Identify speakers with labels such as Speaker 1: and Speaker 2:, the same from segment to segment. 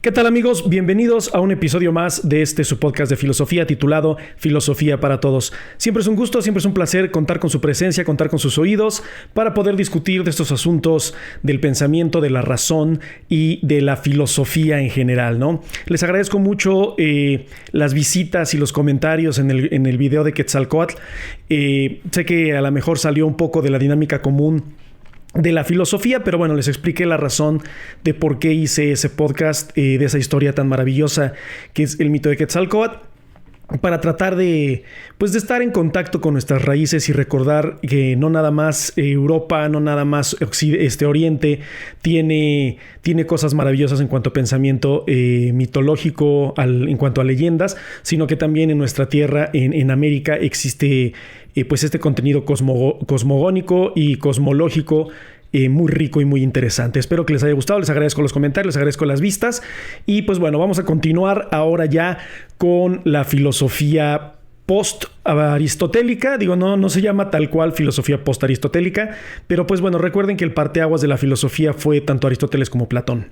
Speaker 1: ¿Qué tal, amigos? Bienvenidos a un episodio más de su podcast de filosofía titulado Filosofía para Todos. Siempre es un gusto, siempre es un placer contar con su presencia, contar con sus oídos para poder discutir de estos asuntos del pensamiento, de la razón y de la filosofía en general, ¿no? Les agradezco mucho las visitas y los comentarios en el video de Quetzalcóatl. Sé que a lo mejor salió un poco de la dinámica común de la filosofía, pero bueno, les expliqué la razón de por qué hice ese podcast de esa historia tan maravillosa que es el mito de Quetzalcóatl, para tratar de estar en contacto con nuestras raíces y recordar que no nada más Europa, no nada más Oriente tiene cosas maravillosas en cuanto a pensamiento mitológico, en cuanto a leyendas, sino que también en nuestra tierra, en América, existe este contenido cosmogónico y cosmológico muy rico y muy interesante. Espero que les haya gustado, les agradezco los comentarios, les agradezco las vistas y pues bueno, vamos a continuar ahora ya con la filosofía post-aristotélica. Digo, no se llama tal cual filosofía post-aristotélica, pero pues bueno, recuerden que el parteaguas de la filosofía fue tanto Aristóteles como Platón.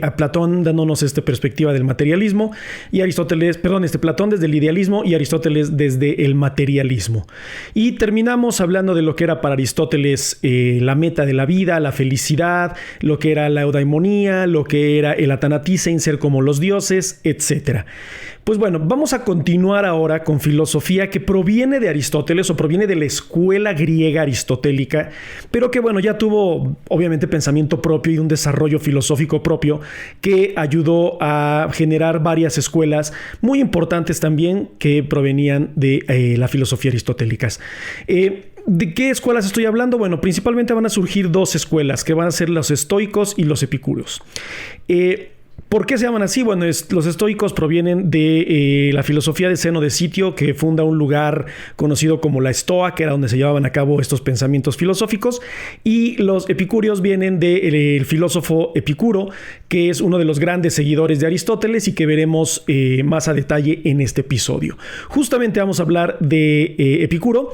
Speaker 1: A Platón dándonos esta perspectiva del materialismo y Platón desde el idealismo y Aristóteles desde el materialismo. Y terminamos hablando de lo que era para Aristóteles la meta de la vida, la felicidad, lo que era la eudaimonía, lo que era el athanatissein, ser como los dioses, etc. Pues bueno, vamos a continuar ahora con filosofía que proviene de Aristóteles o proviene de la escuela griega aristotélica, pero que bueno, ya tuvo obviamente pensamiento propio y un desarrollo filosófico propio que ayudó a generar varias escuelas muy importantes también que provenían de la filosofía aristotélica. ¿De qué escuelas estoy hablando? Bueno, principalmente van a surgir dos escuelas que van a ser los estoicos y los epicúreos. ¿Por qué se llaman así? Bueno, los estoicos provienen de la filosofía de Zeno de Sitio, que funda un lugar conocido como la Estoa, que era donde se llevaban a cabo estos pensamientos filosóficos, y los epicúreos vienen del filósofo Epicuro, que es uno de los grandes seguidores de Aristóteles y que veremos más a detalle en este episodio. Justamente vamos a hablar de Epicuro.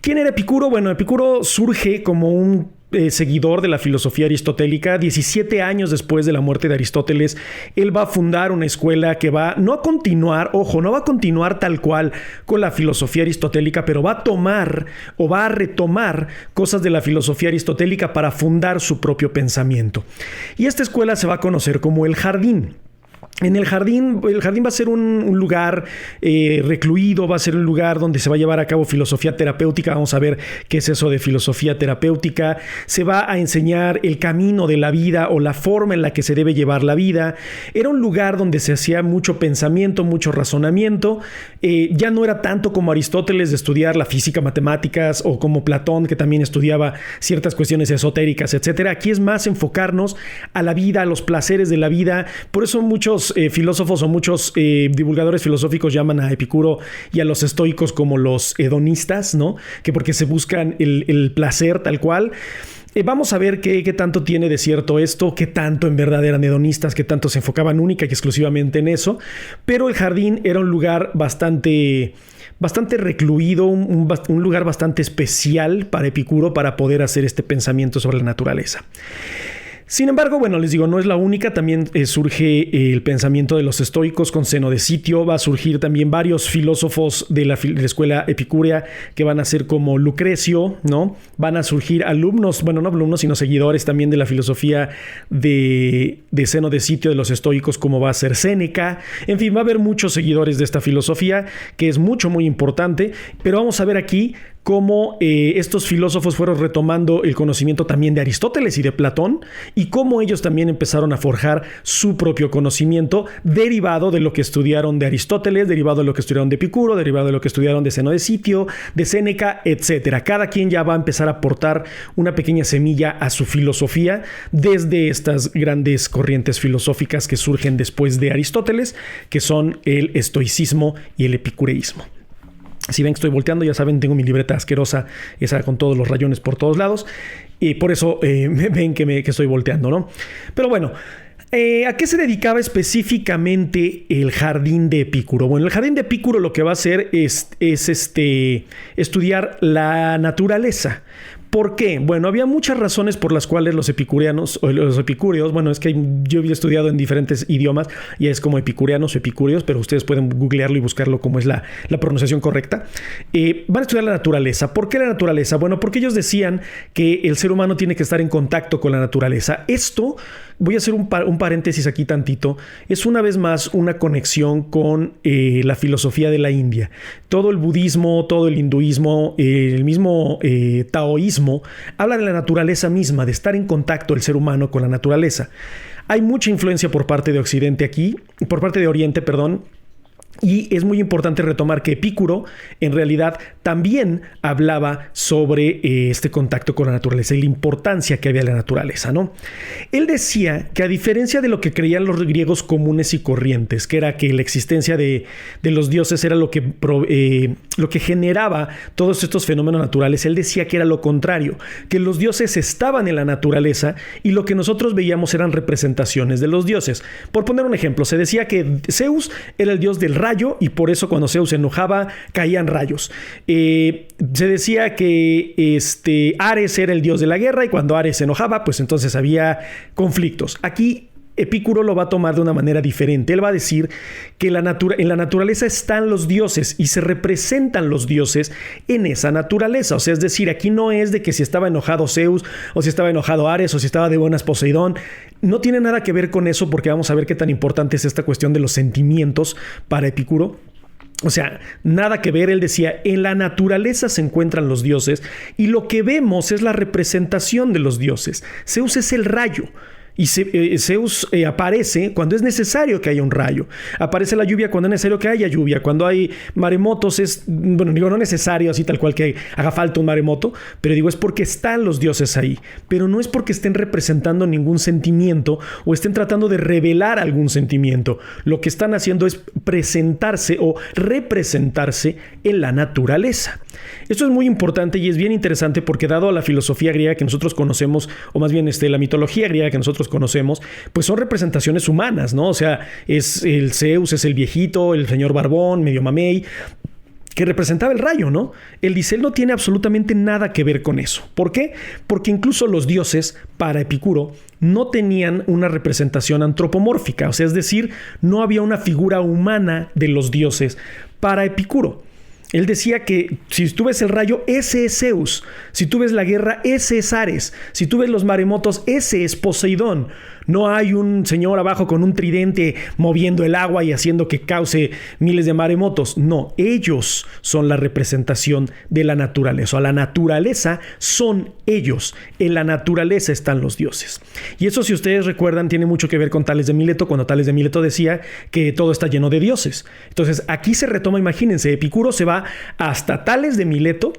Speaker 1: ¿Quién era Epicuro? Bueno, Epicuro surge como un seguidor de la filosofía aristotélica. 17 años después de la muerte de Aristóteles, él va a fundar una escuela que no va a continuar tal cual con la filosofía aristotélica, pero va a tomar o va a retomar cosas de la filosofía aristotélica para fundar su propio pensamiento. Y esta escuela se va a conocer como el Jardín. En el jardín va a ser un lugar recluido, va a ser un lugar donde se va a llevar a cabo filosofía terapéutica. Vamos a ver qué es eso de filosofía terapéutica. Se va a enseñar el camino de la vida o la forma en la que se debe llevar la vida. Era un lugar donde se hacía mucho pensamiento, mucho razonamiento. Ya no era tanto como Aristóteles de estudiar la física, matemáticas, o como Platón, que también estudiaba ciertas cuestiones esotéricas, etc. Aquí es más enfocarnos a la vida, a los placeres de la vida. Por eso muchos filósofos o muchos divulgadores filosóficos llaman a Epicuro y a los estoicos como los hedonistas, ¿no? Que porque se buscan el placer tal cual. Vamos a ver qué tanto tiene de cierto esto, qué tanto en verdad eran hedonistas, qué tanto se enfocaban única y exclusivamente en eso. Pero el jardín era un lugar bastante recluido, un lugar bastante especial para Epicuro para poder hacer este pensamiento sobre la naturaleza. Sin embargo, bueno, les digo, no es la única. También surge el pensamiento de los estoicos con Zeno de Sitio. Va a surgir también varios filósofos de la escuela epicúrea que van a ser como Lucrecio, ¿no? Van a surgir alumnos, bueno, no alumnos, sino seguidores también de la filosofía de Zeno de Sitio, de los estoicos, como va a ser Séneca. En fin, va a haber muchos seguidores de esta filosofía, que es muy importante. Pero vamos a ver aquí cómo estos filósofos fueron retomando el conocimiento también de Aristóteles y de Platón, y cómo ellos también empezaron a forjar su propio conocimiento derivado de lo que estudiaron de Aristóteles, derivado de lo que estudiaron de Epicuro, derivado de lo que estudiaron de Zeno de Sitio, de Séneca, etc. Cada quien ya va a empezar a aportar una pequeña semilla a su filosofía desde estas grandes corrientes filosóficas que surgen después de Aristóteles, que son el estoicismo y el epicureísmo. Si ven que estoy volteando, ya saben, tengo mi libreta asquerosa, esa con todos los rayones por todos lados, y por eso ven que estoy volteando, ¿no? Pero bueno, ¿a qué se dedicaba específicamente el jardín de Epicuro? Bueno, el jardín de Epicuro lo que va a hacer es estudiar la naturaleza. ¿Por qué? Bueno, había muchas razones por las cuales los epicúreos, bueno, es que yo había estudiado en diferentes idiomas y es como epicureanos o epicúreos, pero ustedes pueden googlearlo y buscarlo como es la pronunciación correcta. Van a estudiar la naturaleza. ¿Por qué la naturaleza? Bueno, porque ellos decían que el ser humano tiene que estar en contacto con la naturaleza. Esto, voy a hacer un paréntesis aquí tantito, es una vez más una conexión con la filosofía de la India. Todo el budismo, todo el hinduismo, el mismo taoísmo, habla de la naturaleza misma, de estar en contacto el ser humano con la naturaleza. Hay mucha influencia por parte de Occidente aquí, por parte de Oriente, perdón. Y es muy importante retomar que Epicuro en realidad también hablaba sobre este contacto con la naturaleza y la importancia que había de la naturaleza, ¿no? Él decía que a diferencia de lo que creían los griegos comunes y corrientes, que era que la existencia de los dioses era lo que generaba todos estos fenómenos naturales, él decía que era lo contrario, que los dioses estaban en la naturaleza y lo que nosotros veíamos eran representaciones de los dioses. Por poner un ejemplo, se decía que Zeus era el dios del rayo y por eso cuando Zeus se enojaba caían rayos. Se decía que Ares era el dios de la guerra y cuando Ares se enojaba pues entonces había conflictos. Aquí Epicuro lo va a tomar de una manera diferente. Él va a decir que en la naturaleza están los dioses y se representan los dioses en esa naturaleza. O sea, es decir, aquí no es de que si estaba enojado Zeus o si estaba enojado Ares o si estaba de buenas Poseidón. No tiene nada que ver con eso porque vamos a ver qué tan importante es esta cuestión de los sentimientos para Epicuro. O sea, nada que ver. Él decía, en la naturaleza se encuentran los dioses y lo que vemos es la representación de los dioses. Zeus es el rayo. Y Zeus aparece cuando es necesario que haya un rayo. Aparece la lluvia cuando es necesario que haya lluvia. Cuando hay maremotos es, bueno, digo, no necesario así tal cual que haga falta un maremoto, pero digo, es porque están los dioses ahí. Pero no es porque estén representando ningún sentimiento o estén tratando de revelar algún sentimiento. Lo que están haciendo es presentarse o representarse en la naturaleza. Esto es muy importante y es bien interesante porque dado a la filosofía griega que nosotros conocemos, o más bien la mitología griega que nosotros conocemos, pues son representaciones humanas, ¿no? O sea, es el Zeus, es el viejito, el señor barbón, medio mamey, que representaba el rayo, ¿no? Él dice, él no tiene absolutamente nada que ver con eso. ¿Por qué? Porque incluso los dioses, para Epicuro, no tenían una representación antropomórfica, o sea, es decir, no había una figura humana de los dioses para Epicuro. Él decía que si tú ves el rayo, ese es Zeus. Si tú ves la guerra, ese es Ares. Si tú ves los maremotos, ese es Poseidón. No hay un señor abajo con un tridente moviendo el agua y haciendo que cause miles de maremotos. No, ellos son la representación de la naturaleza. O la naturaleza son ellos. En la naturaleza están los dioses. Y eso, si ustedes recuerdan, tiene mucho que ver con Tales de Mileto, cuando Tales de Mileto decía que todo está lleno de dioses. Entonces, aquí se retoma, imagínense, Epicuro se va hasta Tales de Mileto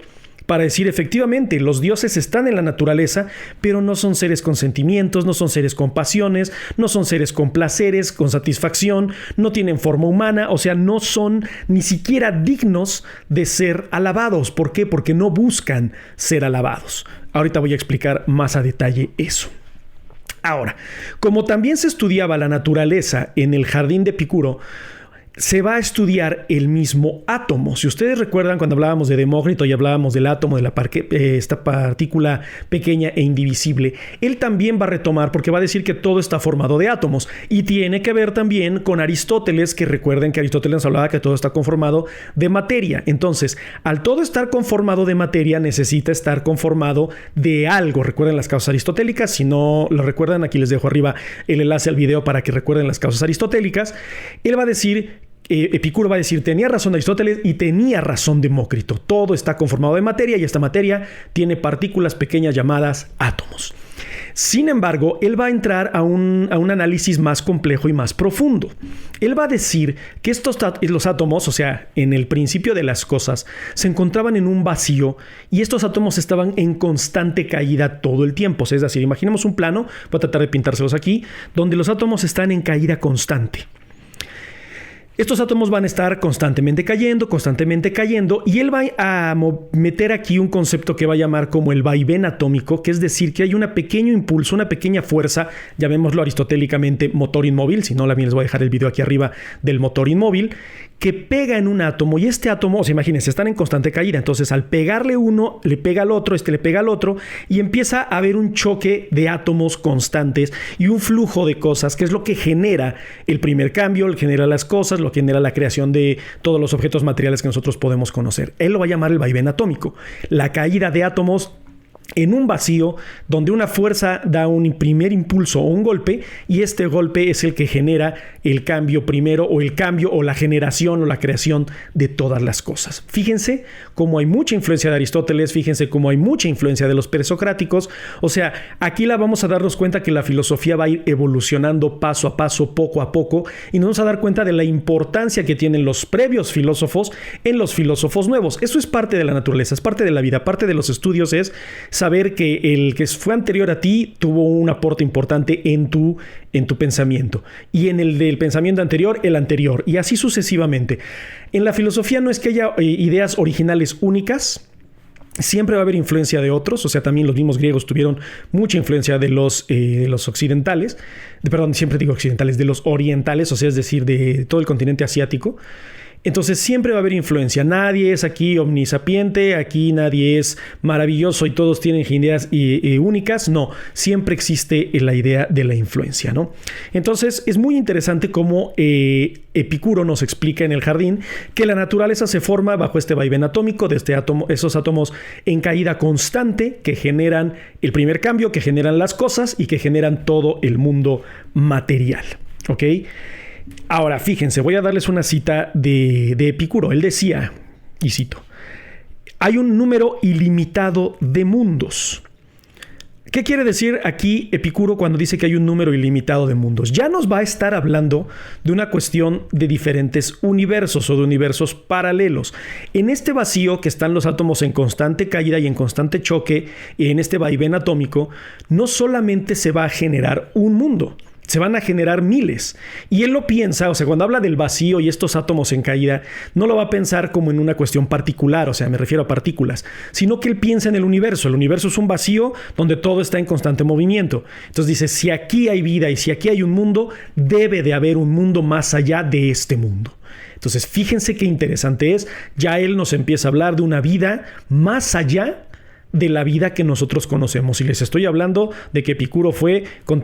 Speaker 1: para decir, efectivamente, los dioses están en la naturaleza, pero no son seres con sentimientos, no son seres con pasiones, no son seres con placeres, con satisfacción, no tienen forma humana, o sea, no son ni siquiera dignos de ser alabados. ¿Por qué? Porque no buscan ser alabados. Ahorita voy a explicar más a detalle eso. Ahora, como también se estudiaba la naturaleza en el jardín de Epicuro, se va a estudiar el mismo átomo. Si ustedes recuerdan cuando hablábamos de Demócrito y hablábamos del átomo, de esta partícula pequeña e indivisible, él también va a retomar porque va a decir que todo está formado de átomos y tiene que ver también con Aristóteles, que recuerden que Aristóteles hablaba que todo está conformado de materia. Entonces, al todo estar conformado de materia, necesita estar conformado de algo. Recuerden las causas aristotélicas. Si no lo recuerdan, aquí les dejo arriba el enlace al video para que recuerden las causas aristotélicas. Él va a decir, Epicuro va a decir, tenía razón Aristóteles y tenía razón Demócrito. Todo está conformado de materia y esta materia tiene partículas pequeñas llamadas átomos. Sin embargo, él va a entrar a un análisis más complejo y más profundo. Él va a decir que los átomos, o sea, en el principio de las cosas, se encontraban en un vacío y estos átomos estaban en constante caída todo el tiempo. Es decir, imaginemos un plano, voy a tratar de pintárselos aquí, donde los átomos están en caída constante. Estos átomos van a estar constantemente cayendo, y él va a meter aquí un concepto que va a llamar como el vaivén atómico, que es decir, que hay un pequeño impulso, una pequeña fuerza, llamémoslo aristotélicamente motor inmóvil, si no, también les voy a dejar el video aquí arriba del motor inmóvil, que pega en un átomo, y este átomo, o sea, imagínense, están en constante caída, entonces al pegarle uno, le pega al otro, le pega al otro, y empieza a haber un choque de átomos constantes y un flujo de cosas, que es lo que genera el primer cambio, genera las cosas, lo que genera la creación de todos los objetos materiales que nosotros podemos conocer. Él lo va a llamar el vaivén atómico, la caída de átomos en un vacío donde una fuerza da un primer impulso o un golpe, y este golpe es el que genera el cambio primero, o el cambio o la generación o la creación de todas las cosas. Fíjense cómo hay mucha influencia de Aristóteles, fíjense cómo hay mucha influencia de los presocráticos. O sea, aquí vamos a darnos cuenta que la filosofía va a ir evolucionando paso a paso, poco a poco, y nos vamos a dar cuenta de la importancia que tienen los previos filósofos en los filósofos nuevos. Eso es parte de la naturaleza, es parte de la vida, parte de los estudios es saber que el que fue anterior a ti tuvo un aporte importante en tu pensamiento, y en el del pensamiento anterior, el anterior, y así sucesivamente. En la filosofía no es que haya ideas originales únicas. Siempre va a haber influencia de otros, o sea, también los mismos griegos tuvieron mucha influencia de los occidentales, siempre digo occidentales, de los orientales, o sea, es decir, de todo el continente asiático. Entonces siempre va a haber influencia. Nadie es aquí omnisapiente, aquí nadie es maravilloso y todos tienen ideas únicas. No, siempre existe la idea de la influencia, ¿no? Entonces es muy interesante cómo Epicuro nos explica en El Jardín que la naturaleza se forma bajo este vaivén atómico de esos átomos en caída constante que generan el primer cambio, que generan las cosas y que generan todo el mundo material, ¿ok? Ahora, fíjense, voy a darles una cita de Epicuro. Él decía, y cito: hay un número ilimitado de mundos. ¿Qué quiere decir aquí Epicuro cuando dice que hay un número ilimitado de mundos? Ya nos va a estar hablando de una cuestión de diferentes universos o de universos paralelos. En este vacío que están los átomos en constante caída y en constante choque, en este vaivén atómico, no solamente se va a generar un mundo, se van a generar miles. Y él lo piensa, o sea, cuando habla del vacío y estos átomos en caída, no lo va a pensar como en una cuestión particular, o sea, me refiero a partículas, sino que él piensa en el universo. El universo es un vacío donde todo está en constante movimiento. Entonces dice, si aquí hay vida y si aquí hay un mundo, debe de haber un mundo más allá de este mundo. Entonces, fíjense qué interesante es. Ya él nos empieza a hablar de una vida más allá de la vida que nosotros conocemos. Y les estoy hablando de que Epicuro fue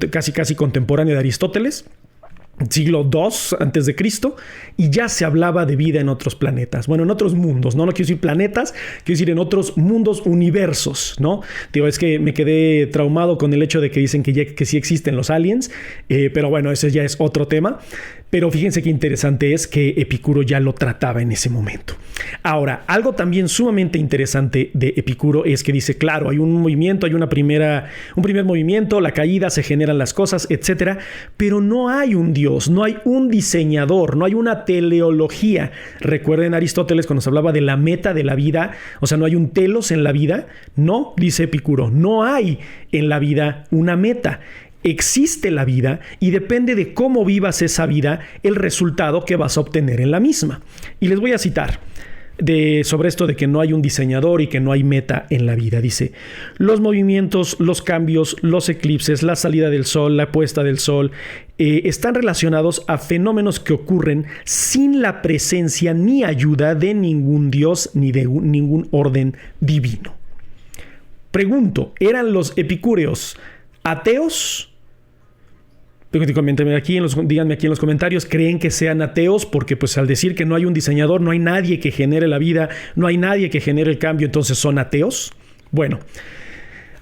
Speaker 1: casi contemporáneo de Aristóteles, siglo II antes de Cristo, y ya se hablaba de vida en otros planetas, bueno, en otros mundos, no quiero decir planetas, quiero decir en otros mundos, universos, ¿no? Digo, es que me quedé traumado con el hecho de que dicen que sí existen los aliens, pero bueno, ese ya es otro tema. Pero fíjense qué interesante es que Epicuro ya lo trataba en ese momento. Ahora, algo también sumamente interesante de Epicuro es que dice, claro, hay un movimiento, hay un primer movimiento, la caída, se generan las cosas, etcétera, pero no hay un Dios, no hay un diseñador, no hay una teleología. Recuerden Aristóteles cuando se hablaba de la meta de la vida, o sea, no hay un telos en la vida. No, dice Epicuro, no hay en la vida una meta. Existe la vida y depende de cómo vivas esa vida el resultado que vas a obtener en la misma. Y les voy a citar sobre esto de que no hay un diseñador y que no hay meta en la vida. Dice, los movimientos, los cambios, los eclipses, la salida del sol, la puesta del sol, están relacionados a fenómenos que ocurren sin la presencia ni ayuda de ningún dios ni de ningún orden divino. Pregunto, ¿eran los epicúreos ateos? Díganme aquí en los comentarios, ¿creen que sean ateos? Porque pues al decir que no hay un diseñador, no hay nadie que genere la vida, no hay nadie que genere el cambio, entonces ¿son ateos? Bueno,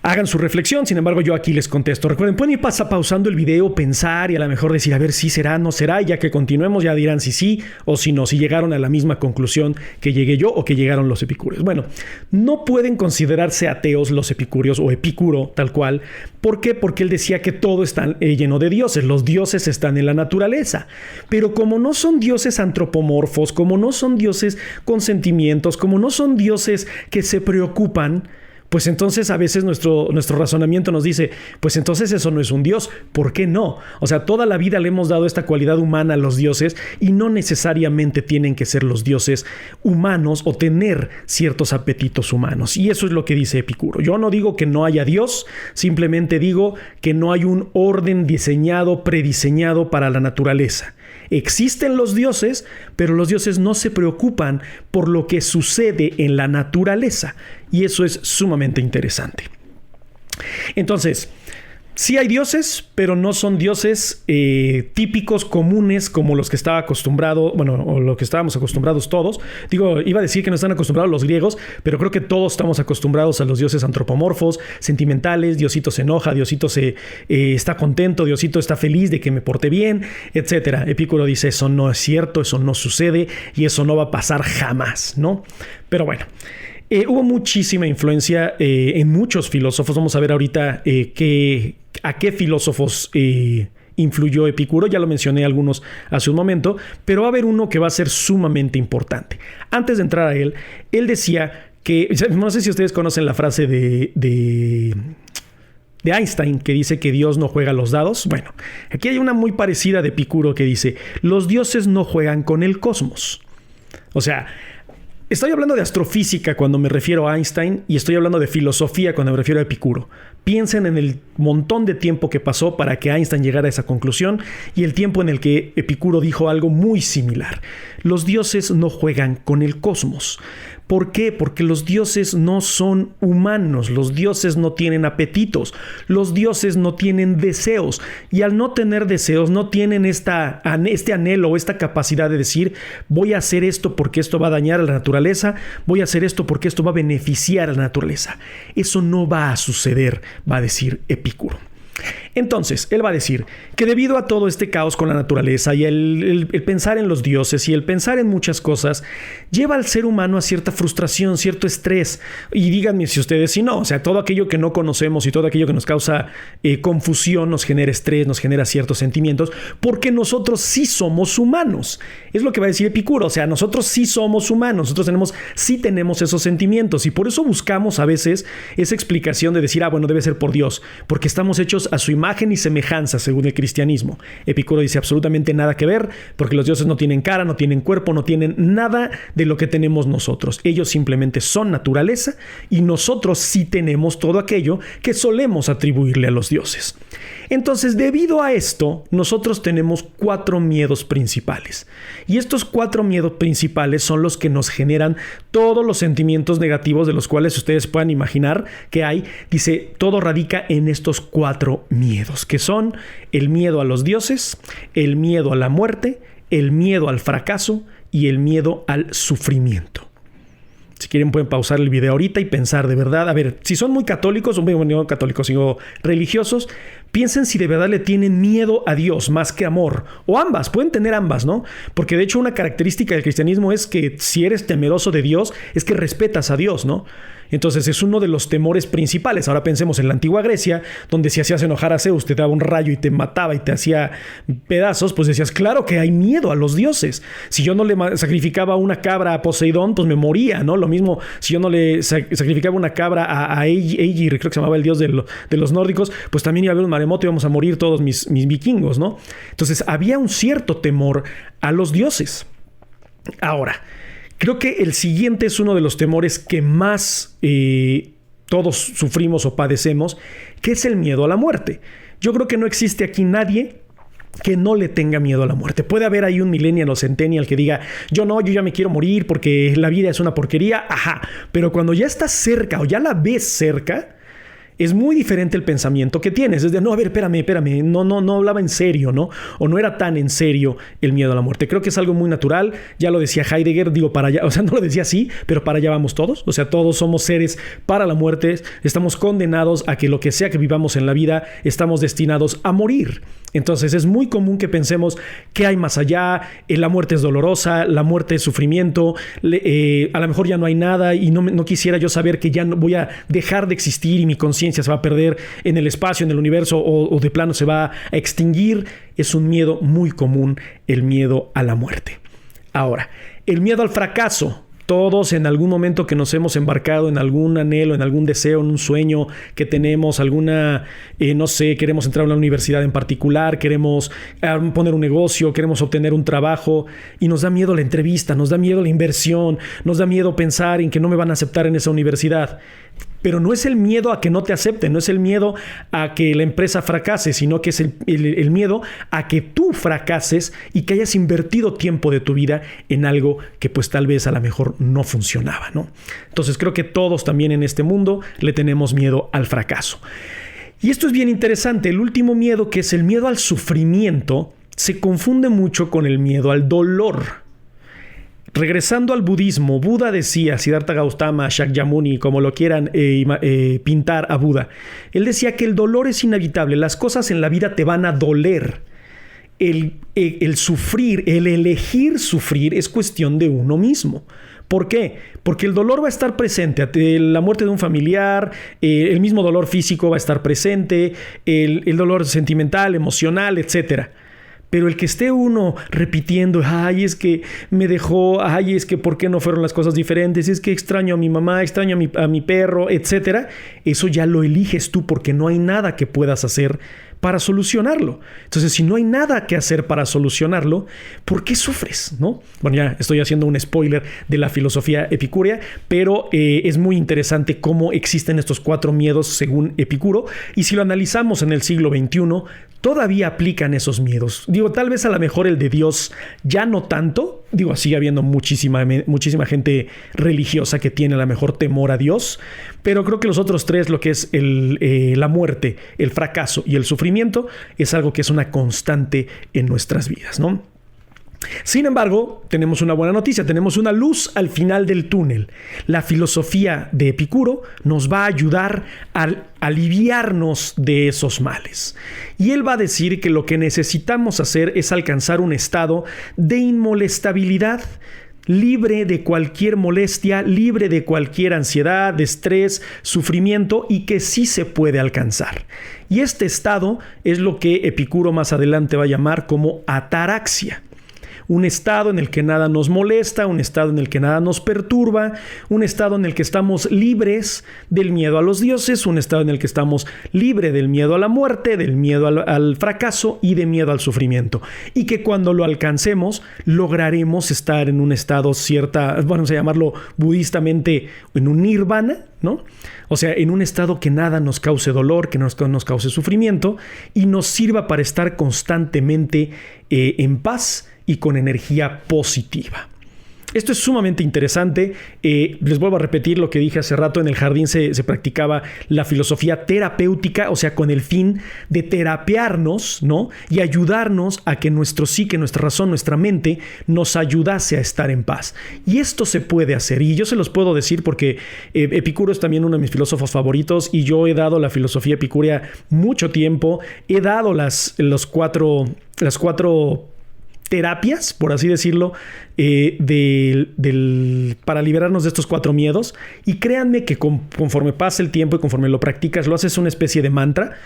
Speaker 1: hagan su reflexión, sin embargo yo aquí les contesto. Recuerden, pueden ir pausando el video, pensar y a lo mejor decir, a ver si será, no será, y ya que continuemos ya dirán si sí o si no, si llegaron a la misma conclusión que llegué yo o que llegaron los epicúreos. Bueno, no pueden considerarse ateos los epicúreos o Epicuro tal cual. ¿Por qué? Porque él decía que todo está lleno de dioses, los dioses están en la naturaleza, pero como no son dioses antropomorfos, como no son dioses con sentimientos, como no son dioses que se preocupan, pues entonces a veces nuestro razonamiento nos dice, pues entonces eso no es un Dios. ¿Por qué no? O sea, toda la vida le hemos dado esta cualidad humana a los dioses y no necesariamente tienen que ser los dioses humanos o tener ciertos apetitos humanos. Y eso es lo que dice Epicuro. Yo no digo que no haya Dios, simplemente digo que no hay un orden diseñado, prediseñado para la naturaleza. Existen los dioses, pero los dioses no se preocupan por lo que sucede en la naturaleza. Y eso es sumamente interesante. Entonces, sí hay dioses, pero no son dioses típicos, comunes, como los que estaba acostumbrado, bueno, o lo que estábamos acostumbrados todos. Digo, iba a decir que no están acostumbrados los griegos, pero creo que todos estamos acostumbrados a los dioses antropomorfos, sentimentales. Diosito se enoja, Diosito está contento, Diosito está feliz de que me porte bien, etc. Epicuro dice, eso no es cierto, eso no sucede y eso no va a pasar jamás, ¿no? Pero bueno. Hubo muchísima influencia en muchos filósofos. Vamos a ver ahorita a qué filósofos influyó Epicuro. Ya lo mencioné algunos hace un momento, pero va a haber uno que va a ser sumamente importante. Antes de entrar a él decía que, no sé si ustedes conocen la frase de Einstein, que dice que Dios no juega los dados. Bueno, aquí hay una muy parecida de Epicuro que dice, los dioses no juegan con el cosmos. O sea, estoy hablando de astrofísica cuando me refiero a Einstein y estoy hablando de filosofía cuando me refiero a Epicuro. Piensen en el montón de tiempo que pasó para que Einstein llegara a esa conclusión y el tiempo en el que Epicuro dijo algo muy similar. Los dioses no juegan con el cosmos. ¿Por qué? Porque los dioses no son humanos, los dioses no tienen apetitos, los dioses no tienen deseos y al no tener deseos no tienen este anhelo o esta capacidad de decir voy a hacer esto porque esto va a dañar a la naturaleza, voy a hacer esto porque esto va a beneficiar a la naturaleza. Eso no va a suceder, va a decir Epicuro. Entonces, él va a decir que debido a todo este caos con la naturaleza y el pensar en los dioses y el pensar en muchas cosas, lleva al ser humano a cierta frustración, cierto estrés. Y díganme si ustedes si no, o sea, todo aquello que no conocemos y todo aquello que nos causa confusión nos genera estrés, nos genera ciertos sentimientos, porque nosotros sí somos humanos. Es lo que va a decir Epicuro, o sea, nosotros sí somos humanos, nosotros sí tenemos esos sentimientos y por eso buscamos a veces esa explicación de decir, bueno, debe ser por Dios, porque estamos hechos a su imagen y semejanza según el cristianismo. Epicuro dice absolutamente nada que ver, porque los dioses no tienen cara, no tienen cuerpo, no tienen nada de lo que tenemos nosotros. Ellos simplemente son naturaleza y nosotros sí tenemos todo aquello que solemos atribuirle a los dioses. Entonces, debido a esto, nosotros tenemos 4 miedos principales. Y estos 4 miedos principales son los que nos generan todos los sentimientos negativos de los cuales ustedes puedan imaginar que hay. Dice, todo radica en estos 4 miedos, que son el miedo a los dioses, el miedo a la muerte, el miedo al fracaso y el miedo al sufrimiento. Si quieren pueden pausar el video ahorita y pensar de verdad, a ver, si son muy católicos, no católicos, sino religiosos, piensen si de verdad le tienen miedo a Dios más que amor. O ambas, pueden tener ambas, ¿no? Porque de hecho una característica del cristianismo es que si eres temeroso de Dios, es que respetas a Dios, ¿no? Entonces es uno de los temores principales. Ahora pensemos en la antigua Grecia, donde si hacías enojar a Zeus, te daba un rayo y te mataba y te hacía pedazos, pues decías, claro que hay miedo a los dioses. Si yo no le sacrificaba una cabra a Poseidón, pues me moría, ¿no? Lo mismo si yo no le sacrificaba una cabra a Aegir, creo que se llamaba el dios de los nórdicos, pues también iba a haber un maremoto y íbamos a morir todos mis vikingos, ¿no? Entonces había un cierto temor a los dioses. Ahora, creo que el siguiente es uno de los temores que más todos sufrimos o padecemos, que es el miedo a la muerte. Yo creo que no existe aquí nadie que no le tenga miedo a la muerte. Puede haber ahí un millennial o centennial que diga, yo ya me quiero morir porque la vida es una porquería. Ajá, pero cuando ya estás cerca o ya la ves cerca, es muy diferente el pensamiento que tienes. Es de, no, a ver, espérame, no hablaba en serio, ¿no? O no era tan en serio el miedo a la muerte. Creo que es algo muy natural. Ya lo decía Heidegger, para allá, o sea, no lo decía así, pero para allá vamos todos. O sea, todos somos seres para la muerte. Estamos condenados a que lo que sea que vivamos en la vida, estamos destinados a morir. Entonces es muy común que pensemos que hay más allá, la muerte es dolorosa, la muerte es sufrimiento, a lo mejor ya no hay nada y no quisiera yo saber que ya no voy a dejar de existir y mi conciencia se va a perder en el espacio, en el universo o de plano se va a extinguir. Es un miedo muy común, el miedo a la muerte. Ahora, el miedo al fracaso, Todos en algún momento que nos hemos embarcado en algún anhelo, en algún deseo, en un sueño que tenemos, no sé, queremos entrar a una universidad en particular, queremos poner un negocio, queremos obtener un trabajo y nos da miedo la entrevista, nos da miedo la inversión, nos da miedo pensar en que no me van a aceptar en esa universidad. Pero no es el miedo a que no te acepten, no es el miedo a que la empresa fracase, sino que es el miedo a que tú fracases y que hayas invertido tiempo de tu vida en algo que pues tal vez a lo mejor no funcionaba, ¿no? Entonces creo que todos también en este mundo le tenemos miedo al fracaso. Y esto es bien interesante. El último miedo, que es el miedo al sufrimiento, se confunde mucho con el miedo al dolor. Regresando al budismo, Buda decía, Siddhartha Gautama, Shakyamuni, como lo quieran pintar a Buda, él decía que el dolor es inevitable, las cosas en la vida te van a doler. El sufrir, el elegir sufrir es cuestión de uno mismo. ¿Por qué? Porque el dolor va a estar presente, la muerte de un familiar, el mismo dolor físico va a estar presente, el dolor sentimental, emocional, etcétera. Pero el que esté uno repitiendo, ay, es que me dejó, ay, es que por qué no fueron las cosas diferentes, es que extraño a mi mamá, extraño a mi perro, etcétera, eso ya lo eliges tú porque no hay nada que puedas hacer para solucionarlo. Entonces, si no hay nada que hacer para solucionarlo, ¿por qué sufres? ¿No? Bueno, ya estoy haciendo un spoiler de la filosofía epicúrea, pero es muy interesante cómo existen estos 4 miedos según Epicuro, y si lo analizamos en el siglo XXI, todavía aplican esos miedos. Digo, tal vez a lo mejor el de Dios ya no tanto. Digo, sigue habiendo muchísima gente religiosa que tiene a lo mejor temor a Dios, pero creo que los otros 3, lo que es la muerte, el fracaso y el sufrimiento, es algo que es una constante en nuestras vidas, ¿no? Sin embargo, tenemos una buena noticia, tenemos una luz al final del túnel. La filosofía de Epicuro nos va a ayudar a aliviarnos de esos males. Y él va a decir que lo que necesitamos hacer es alcanzar un estado de inmolestabilidad, libre de cualquier molestia, libre de cualquier ansiedad, de estrés, sufrimiento, y que sí se puede alcanzar. Y este estado es lo que Epicuro más adelante va a llamar como ataraxia. Un estado en el que nada nos molesta, un estado en el que nada nos perturba, un estado en el que estamos libres del miedo a los dioses, un estado en el que estamos libres del miedo a la muerte, del miedo al fracaso y de miedo al sufrimiento. Y que cuando lo alcancemos, lograremos estar en un estado vamos a llamarlo budistamente, en un nirvana, ¿no? O sea, en un estado que nada nos cause dolor, que nos cause sufrimiento y nos sirva para estar constantemente en paz y con energía positiva. Esto es sumamente interesante. Les vuelvo a repetir lo que dije hace rato. En el jardín se practicaba la filosofía terapéutica, o sea, con el fin de terapearnos, ¿no? Y ayudarnos a que nuestro psique, nuestra razón, nuestra mente nos ayudase a estar en paz. Y esto se puede hacer. Y yo se los puedo decir porque Epicuro es también uno de mis filósofos favoritos y yo he dado la filosofía epicúrea mucho tiempo. He dado las cuatro terapias, por así decirlo, para liberarnos de estos 4 miedos. Y créanme que conforme pasa el tiempo y conforme lo practicas, lo haces una especie de mantra,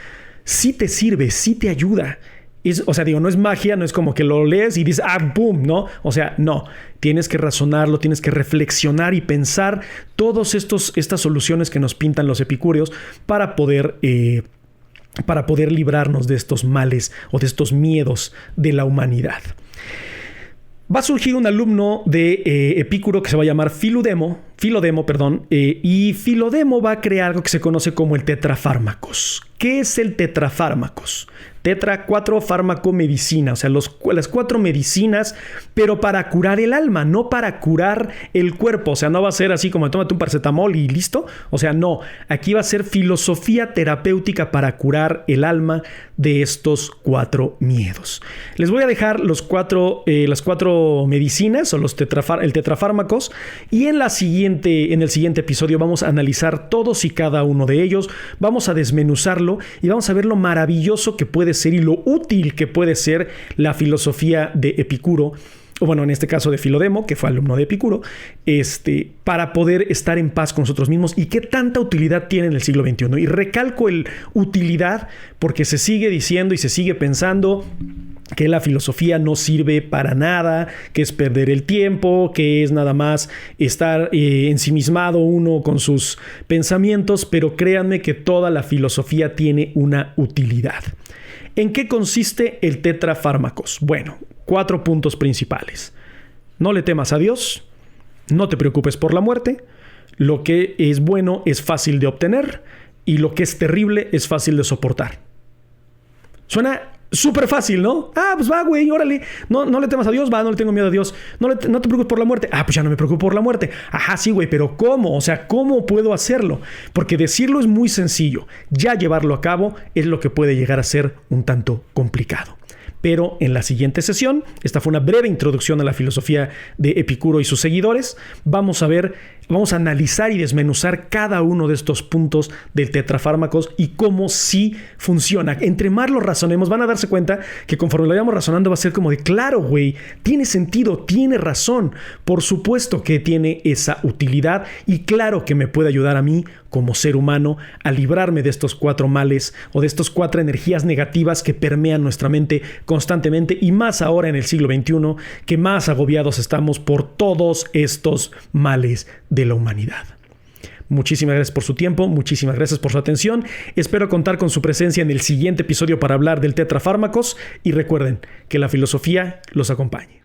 Speaker 1: sí te sirve, sí te ayuda. No es magia, no es como que lo lees y dices, ¡boom!, ¿no? O sea, no. Tienes que razonarlo, tienes que reflexionar y pensar todas estas soluciones que nos pintan los epicúreos para poder librarnos de estos males o de estos miedos de la humanidad. Va a surgir un alumno de Epicuro que se va a llamar Filodemo, y Filodemo va a crear algo que se conoce como el tetrafármacos. ¿Qué es el tetrafármacos? Tetra, 4 fármaco-medicina, o sea, las 4 medicinas, pero para curar el alma, no para curar el cuerpo. O sea, no va a ser así como tómate un paracetamol y listo. O sea, no. Aquí va a ser filosofía terapéutica para curar el alma de estos 4 miedos. Les voy a dejar las 4 medicinas o el tetrafármacos, y en el siguiente episodio vamos a analizar todos y cada uno de ellos. Vamos a desmenuzarlo y vamos a ver lo maravilloso que puede ser y lo útil que puede ser la filosofía de Epicuro, o bueno, en este caso de Filodemo, que fue alumno de Epicuro, para poder estar en paz con nosotros mismos y qué tanta utilidad tiene en el siglo XXI. Y recalco el utilidad porque se sigue diciendo y se sigue pensando que la filosofía no sirve para nada, que es perder el tiempo, que es nada más estar ensimismado uno con sus pensamientos, pero créanme que toda la filosofía tiene una utilidad. ¿En qué consiste el tetrafármacos? Bueno, 4 puntos principales. No le temas a Dios, no te preocupes por la muerte, lo que es bueno es fácil de obtener y lo que es terrible es fácil de soportar. Suena súper fácil, ¿no? Pues va, güey, órale. No le temas a Dios, va, no le tengo miedo a Dios. No te preocupes por la muerte. Pues ya no me preocupo por la muerte. Ajá, sí, güey, pero ¿cómo? O sea, ¿cómo puedo hacerlo? Porque decirlo es muy sencillo. Ya llevarlo a cabo es lo que puede llegar a ser un tanto complicado. Pero en la siguiente sesión, esta fue una breve introducción a la filosofía de Epicuro y sus seguidores, vamos a analizar y desmenuzar cada uno de estos puntos del tetrafármacos y cómo sí funciona. Entre más lo razonemos, van a darse cuenta que conforme lo vayamos razonando va a ser como de, claro, güey, tiene sentido, tiene razón. Por supuesto que tiene esa utilidad y claro que me puede ayudar a mí como ser humano a librarme de estos 4 males o de estas 4 energías negativas que permean nuestra mente constantemente y más ahora en el siglo XXI, que más agobiados estamos por todos estos males de la humanidad. Muchísimas gracias por su tiempo, muchísimas gracias por su atención. Espero contar con su presencia en el siguiente episodio para hablar del tetrafármacos y recuerden que la filosofía los acompañe.